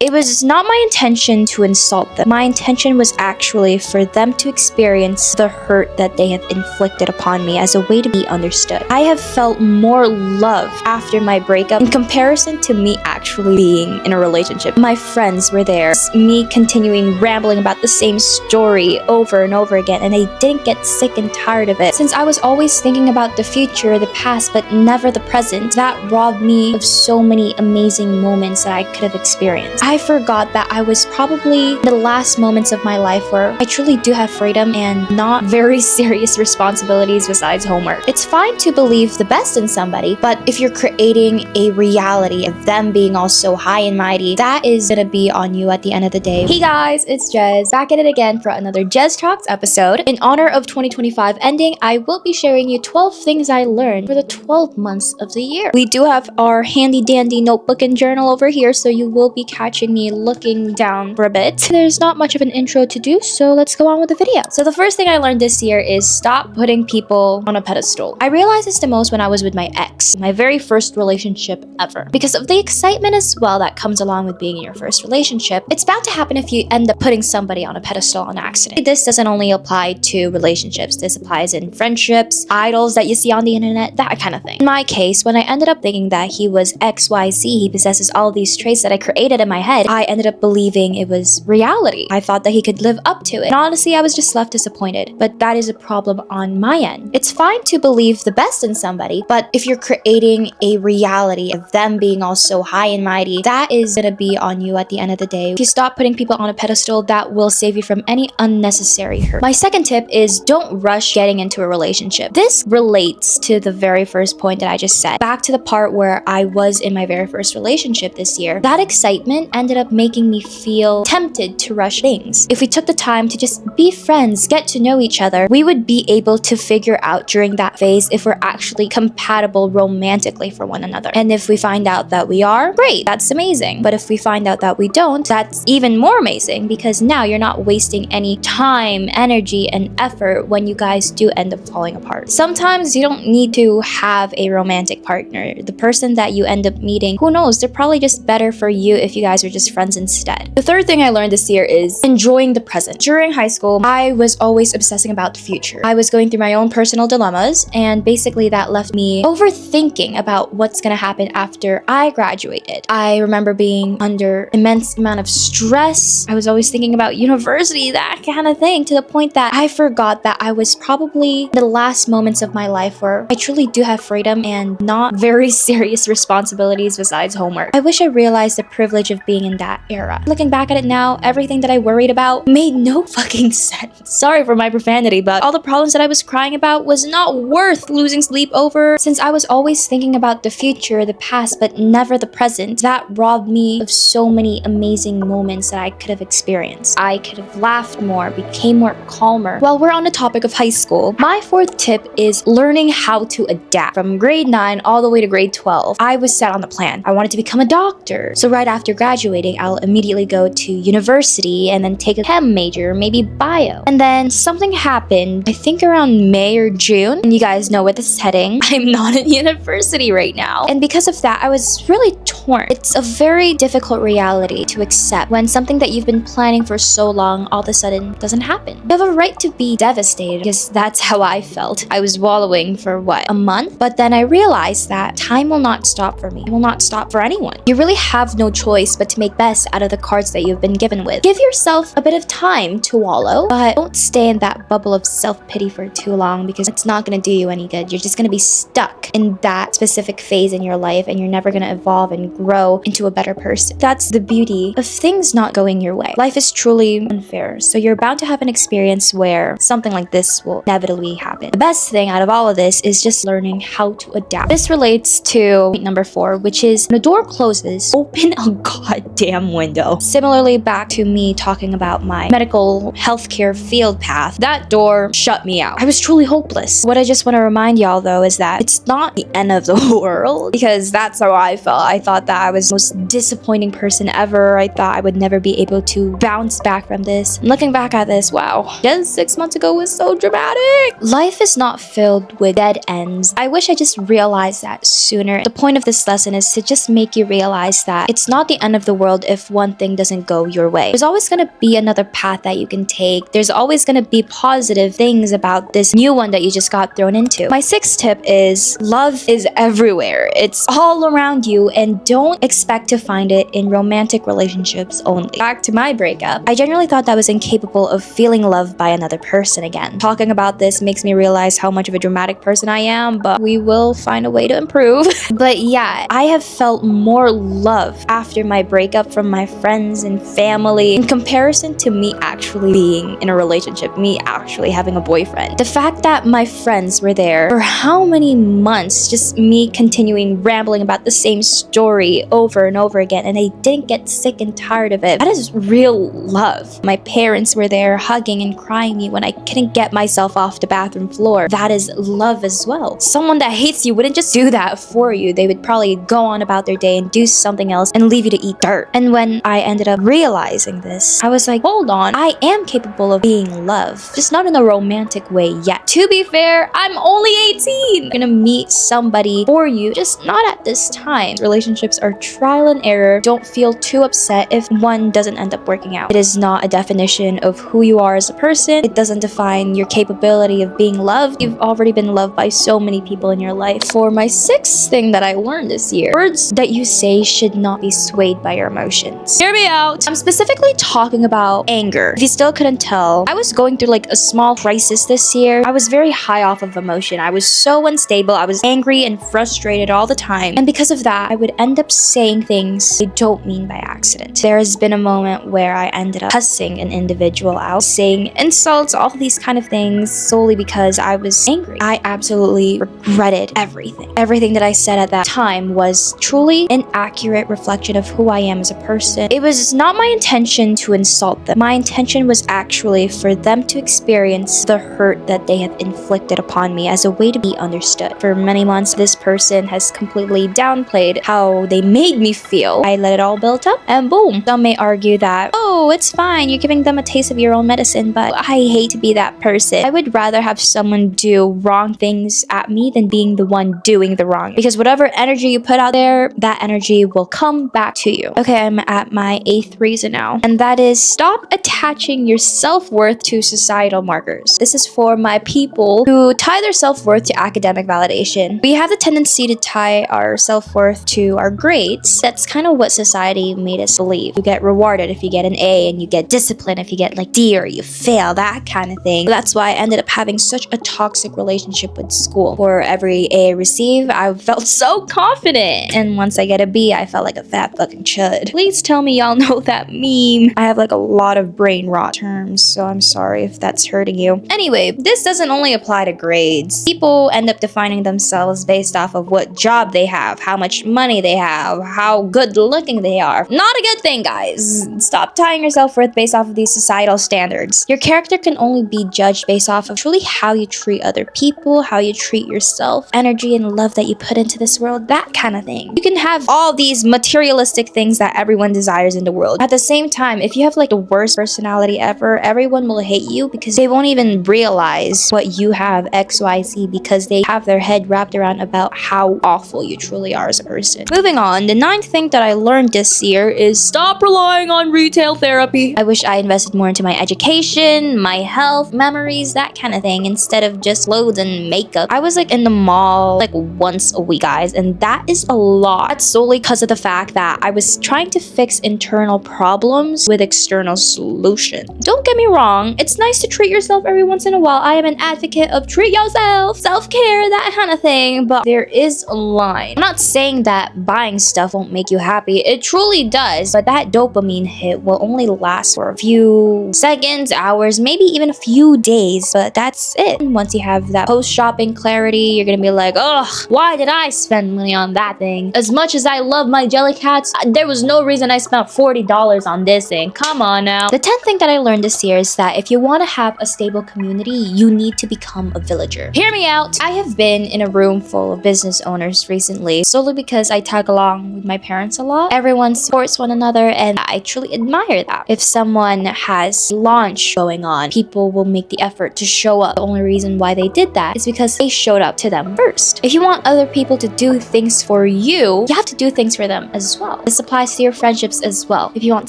It was not my intention to insult them. My intention was actually for them to experience the hurt that they have inflicted upon me as a way to be understood. I have felt more love after my breakup in comparison to me actually being in a relationship. My friends were there, me continuing rambling about the same story over and over again, and I didn't get sick and tired of it. Since I was always thinking about the future, the past, but never the present, that robbed me of so many amazing moments that I could have experienced. I forgot that I was probably in the last moments of my life where I truly do have freedom and not very serious responsibilities besides homework. It's fine to believe the best in somebody, but if you're creating a reality of them being all so high and mighty, that is gonna be on you at the end of the day. Hey guys, it's Jez, back at it again for another Jez Talks episode. In honor of 2025 ending, I will be sharing you 12 things I learned for the 12 months of the year. We do have our handy dandy notebook and journal over here, so you will be catching me looking down for a bit. There's not much of an intro to do, so let's go on with the video. So the first thing I learned this year is stop putting people on a pedestal. I realized this the most when I was with my ex, my very first relationship ever. Because of the excitement as well that comes along with being in your first relationship, it's bound to happen if you end up putting somebody on a pedestal on accident. This doesn't only apply to relationships, this applies in friendships, idols that you see on the internet, that kind of thing. In my case, when I ended up thinking that he was XYZ, he possesses all these traits that I created in my head, I ended up believing it was reality. I thought that he could live up to it. And honestly, I was just left disappointed. But that is a problem on my end. It's fine to believe the best in somebody, but if you're creating a reality of them being all so high and mighty, that is gonna be on you at the end of the day. If you stop putting people on a pedestal, that will save you from any unnecessary hurt. My second tip is don't rush getting into a relationship. This relates to the very first point that I just said. Back to the part where I was in my very first relationship this year. That excitement ended up making me feel tempted to rush things. If we took the time to just be friends, get to know each other, we would be able to figure out during that phase if we're actually compatible romantically for one another. And if we find out that we are, great, that's amazing. But if we find out that we don't, that's even more amazing because now you're not wasting any time, energy, and effort when you guys do end up falling apart. Sometimes you don't need to have a romantic partner. The person that you end up meeting, who knows, they're probably just better for you if you guys are just friends instead. The third thing I learned this year is enjoying the present. During high school, I was always obsessing about the future. I was going through my own personal dilemmas, and basically that left me overthinking about what's gonna happen after I graduated. I remember being under immense amount of stress. I was always thinking about university, that kind of thing, to the point that I forgot that I was probably in the last moments of my life where I truly do have freedom and not very serious responsibilities besides homework. I wish I realized the privilege of being in that era. Looking back at it now, everything that I worried about made no fucking sense. Sorry for my profanity, but all the problems that I was crying about was not worth losing sleep over. Since I was always thinking about the future, the past, but never the present, that robbed me of so many amazing moments that I could have experienced. I could have laughed more, became more calmer. While we're on the topic of high school, my fourth tip is learning how to adapt. From grade 9 all the way to grade 12, I was set on the plan. I wanted to become a doctor. So right after graduating, I'll immediately go to university and then take a chem major, maybe bio. And then something happened, I think around May or June, and you guys know where this is heading. I'm not in university right now. And because of that, I was really torn. It's a very difficult reality to accept when something that you've been planning for so long all of a sudden doesn't happen. You have a right to be devastated because that's how I felt. I was wallowing for a month? But then I realized that time will not stop for me. It will not stop for anyone. You really have no choice but to make best out of the cards that you've been given with. Give yourself a bit of time to wallow, but don't stay in that bubble of self-pity for too long because it's not going to do you any good. You're just going to be stuck in that specific phase in your life and you're never going to evolve and grow into a better person. That's the beauty of things not going your way. Life is truly unfair, so you're bound to have an experience where something like this will inevitably happen. The best thing out of all of this is just learning how to adapt. This relates to point number 4, which is when a door closes, open a goddamn window. Similarly, back to me talking about my medical healthcare field path, that door shut me out. I was truly hopeless. What I just want to remind y'all though is that it's not the end of the world, because that's how I felt. I thought that I was the most disappointing person ever. I thought I would never be able to bounce back from this. And looking back at this, wow, just 6 months ago was so dramatic. Life is not filled with dead ends. I wish I just realized that sooner. The point of this lesson is to just make you realize that it's not the end of the the world if one thing doesn't go your way. There's always gonna be another path that you can take. There's always gonna be positive things about this new one that you just got thrown into. My sixth tip is love is everywhere. It's all around you, and don't expect to find it in romantic relationships only. Back to my breakup, I genuinely thought that I was incapable of feeling loved by another person again. Talking about this makes me realize how much of a dramatic person I am, but we will find a way to improve. But yeah, I have felt more love after my breakup from my friends and family in comparison to me actually being in a relationship, me actually having a boyfriend. The fact that my friends were there for how many months, just me continuing rambling about the same story over and over again, and I didn't get sick and tired of it. That is real love. My parents were there hugging and crying me when I couldn't get myself off the bathroom floor. That is love as well. Someone that hates you wouldn't just do that for you. They would probably go on about their day and do something else and leave you to eat dirt. And when I ended up realizing this, I was like, hold on, I am capable of being loved, just not in a romantic way yet. To be fair, I'm only 18. You're gonna meet somebody for you, just not at this time. Relationships are trial and error. Don't feel too upset if one doesn't end up working out. It is not a definition of who you are as a person. It doesn't define your capability of being loved. You've already been loved by so many people in your life. For my sixth thing that I learned this year, words that you say should not be swayed by your emotions. Hear me out. I'm specifically talking about anger. If you still couldn't tell, I was going through like a small crisis this year. I was very high off of emotion. I was so unstable. I was angry and frustrated all the time. And because of that, I would end up saying things I don't mean by accident. There has been a moment where I ended up cussing an individual out, saying insults, all these kind of things, solely because I was angry. I absolutely regretted everything. Everything that I said at that time was truly an accurate reflection of who I am as a person. It was not my intention to insult them. My intention was actually for them to experience the hurt that they have inflicted upon me as a way to be understood. For many months, this person has completely downplayed how they made me feel. I let it all build up, and boom. Some may argue that, oh, it's fine, you're giving them a taste of your own medicine, but I hate to be that person. I would rather have someone do wrong things at me than being the one doing the wrong, because whatever energy you put out there, that energy will come back to you. Okay, I'm at my eighth reason now, and that is stop attaching your self-worth to societal markers. This is for my people who tie their self-worth to academic validation. We have the tendency to tie our self-worth to our grades. That's kind of what society made us believe. You get rewarded if you get an A, and you get disciplined if you get like D, or you fail, that kind of thing. That's why I ended up having such a toxic relationship with school. For every A I receive, I felt so confident, and once I get a B, I felt like a fat fucking chud. Please tell me y'all know that meme. I have like a lot of brain rot terms, so I'm sorry if that's hurting you. Anyway, this doesn't only apply to grades. People end up defining themselves based off of what job they have, how much money they have, how good looking they are. Not a good thing, guys. Stop tying your self-worth based off of these societal standards. Your character can only be judged based off of truly how you treat other people, how you treat yourself, energy and love that you put into this world, that kind of thing. You can have all these materialistic things that everyone desires in the world. At the same time, if you have like the worst personality ever, everyone will hate you because they won't even realize what you have, XYZ, because they have their head wrapped around about how awful you truly are as a person. Moving on, the ninth thing that I learned this year is stop relying on retail therapy. I wish I invested more into my education, my health, memories, that kind of thing, instead of just clothes and makeup. I was like in the mall like once a week, guys, and that is a lot. That's solely because of the fact that I was trying to fix internal problems with external solutions. Don't get me wrong, it's nice to treat yourself every once in a while. I am an advocate of treat yourself, self-care, that kind of thing, but there is a line. I'm not saying that buying stuff won't make you happy. It truly does, but that dopamine hit will only last for a few seconds, hours, maybe even a few days, but that's it. And once you have that post-shopping clarity, you're gonna be like, ugh, why did I spend money on that thing? As much as I love my jelly cats, there was no reason I spent $40 on this thing. Come on now. The 10th thing that I learned this year is that if you want to have a stable community, you need to become a villager. Hear me out. I have been in a room full of business owners recently, solely because I tag along with my parents a lot. Everyone supports one another, and I truly admire that. If someone has launch going on, people will make the effort to show up. The only reason why they did that is because they showed up to them first. If you want other people to do things for you, you have to do things for them as well. This applies applies to your friendships as well. If you want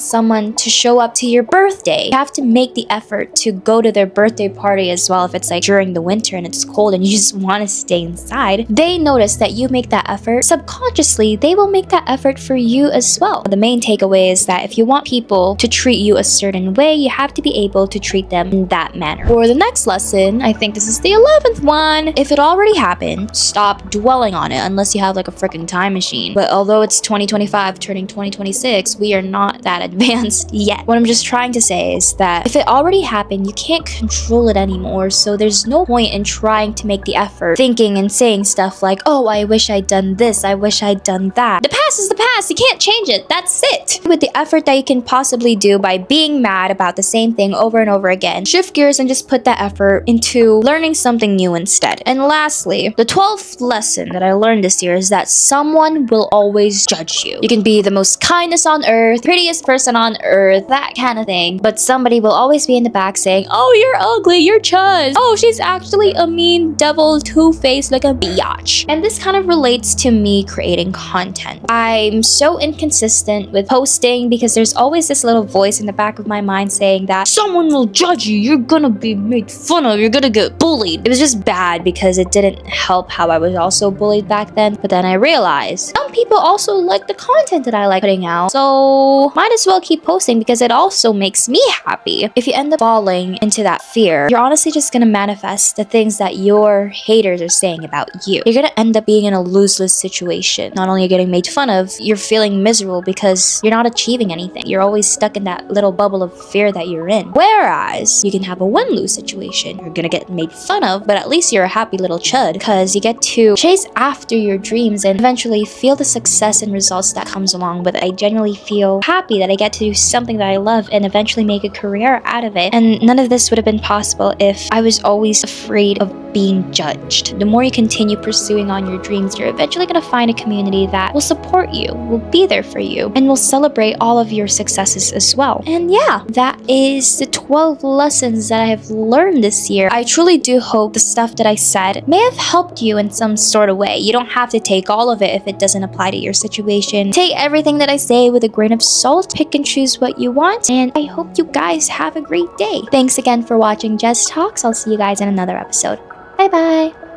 someone to show up to your birthday, you have to make the effort to go to their birthday party as well. If it's like during the winter and it's cold and you just want to stay inside, they notice that you make that effort. Subconsciously, they will make that effort for you as well. The main takeaway is that if you want people to treat you a certain way, you have to be able to treat them in that manner. For the next lesson, I think this is the 11th one. If it already happened, stop dwelling on it unless you have like a freaking time machine. But although it's 2025 turning 2026, we are not that advanced yet. What I'm just trying to say is that if it already happened, you can't control it anymore. So there's no point in trying to make the effort, thinking and saying stuff like, oh, I wish I'd done this, I wish I'd done that. The past is the past, you can't change it, that's it. With the effort that you can possibly do by being mad about the same thing over and over again, shift gears and just put that effort into learning something new instead. And lastly, the 12th lesson that I learned this year is that someone will always judge you. You can be the most kindest on earth, prettiest person on earth, that kind of thing, but somebody will always be in the back saying, oh, you're ugly, you're chuzz. Oh, she's actually a mean devil, two-faced like a biatch. And this kind of relates to me creating content. I'm so inconsistent with posting because there's always this little voice in the back of my mind saying that someone will judge you, you're gonna be made fun of, you're gonna get bullied. It was just bad because it didn't help how I was also bullied back then. But then I realized some people also like the content that I like putting out, so might as well keep posting because it also makes me happy. If you end up falling into that fear, you're honestly just gonna manifest the things that your haters are saying about you. You're gonna end up being in a lose-lose situation. Not only are you getting made fun of, you're feeling miserable because you're not achieving anything. You're always stuck in that little bubble of fear that you're in. Whereas you can have a win-lose situation. You're gonna get made fun of, but at least you're a happy little chud because you get to chase after your dreams and eventually feel the success and results that comes along with it. I genuinely feel happy that I get to do something that I love and eventually make a career out of it. And none of this would have been possible if I was always afraid of being judged. The more you continue pursuing on your dreams, you're eventually going to find a community that will support you, will be there for you, and will celebrate all of your successes as well. And yeah, that is the 12 lessons that I have learned this year. I truly do hope the stuff that I said may have helped you in some sort of way. You don't have to take all of it if it doesn't apply to your situation. Take everything that I say with a grain of salt, pick and choose what you want, and I hope you guys have a great day. Thanks again for watching Jess Talks. I'll see you guys in another episode. Bye bye.